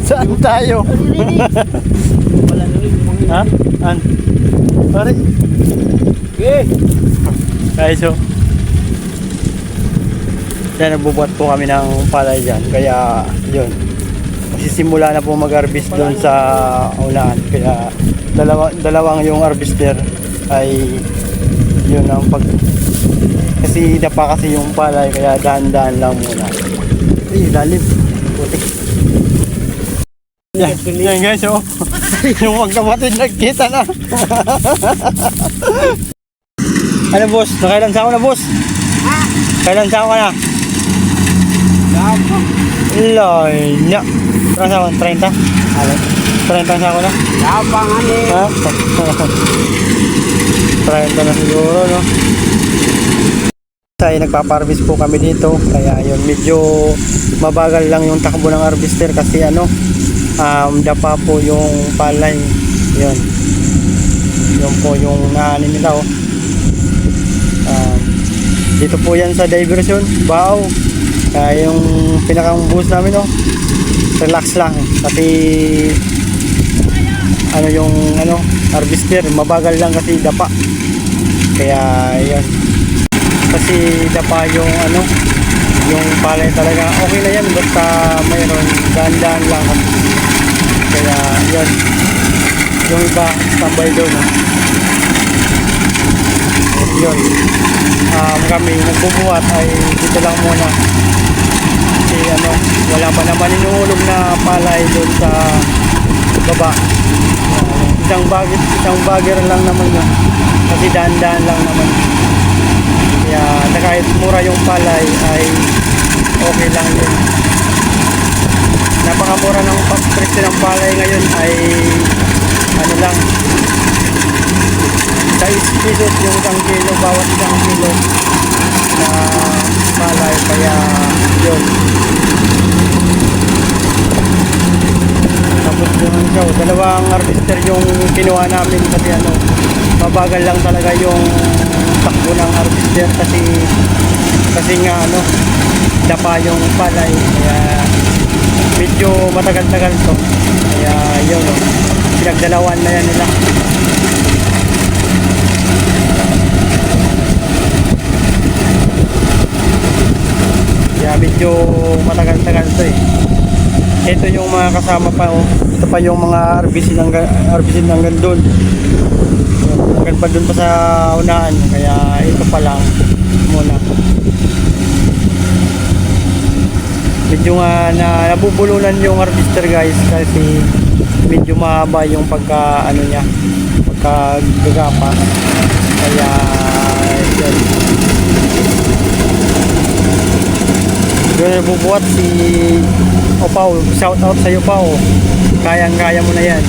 Saan tayo? Ha? An? Pare? Okay. Guys, so yan, nagbubuhat po kami ng palay dyan. Kaya, yun. Magsisimula na po mag-harvest doon sa unahan. Kaya, dalawang yung harvester ay yun ang pag... Kasi dapa kasi yung palay, kaya dahan-dahan lang muna. Ay, lalim. Putik. Yan guys, oh. Yung magkapatid nagkita na. Ano boss? Nakailan sa ako na boss? Ha? Kailan sa ako ka na? Dapat. Loy na. Kailan sa ako? 30? Ano? 30 sa ako na? Dapat nga ni. Ha? 30 na siguro, no? Ay, nagpaparvest po kami dito. Kaya yun, medyo mabagal lang yung takbo ng harvester kasi ano, dapa po yung palay. Yun. Yun po yung naanin nila, oh. Dito po yan sa diversion. Wow. Kaya yung pinakang boost namin, oh. Relax lang. Kasi ano yung ano, harvester, mabagal lang kasi dapa. Kaya yun. Kasi dapa yung ano, yung palay talaga. Okay na yan basta mayroon, daan-daan lang kasi. Kaya yun, yung iba tambay doon, no? Yun, kami nagbubuhat ay dito lang muna kasi ano, wala pa naman inuulog na palay doon sa baba. Isang bagger lang naman yun kasi daan-daan lang naman. Kaya kahit mura yung palay ay okay lang yun. Napakamura ng presyo ng palay ngayon ay ano lang, 6 pesos yung isang kilo, bawat isang kilo na palay. Kaya yun, tapos yung show, dalawang harvester yung kinuha namin kasi ano, mabagal lang talaga yung takbo ng harvester kasi nga ano, dapa yung palay. Kaya medyo matagal-tagal to. Kaya yun, no, pinagdalawan na yan nila. Kaya medyo matagal-tagal to eh. Ito yung mga kasama pa, oh. Ito pa yung mga harvestin hanggang doon. Hanggang pa doon pa sa unahan. Kaya ito pa lang muna. Medyo nga nabubulunan yung harvester guys kasi medyo mahaba yung pagka ano niya, pagka gagapa. Kaya yun. Doon nabubuhat si Opaw. Shout out sa iyo, Pao. Kayang-kaya mo na yan.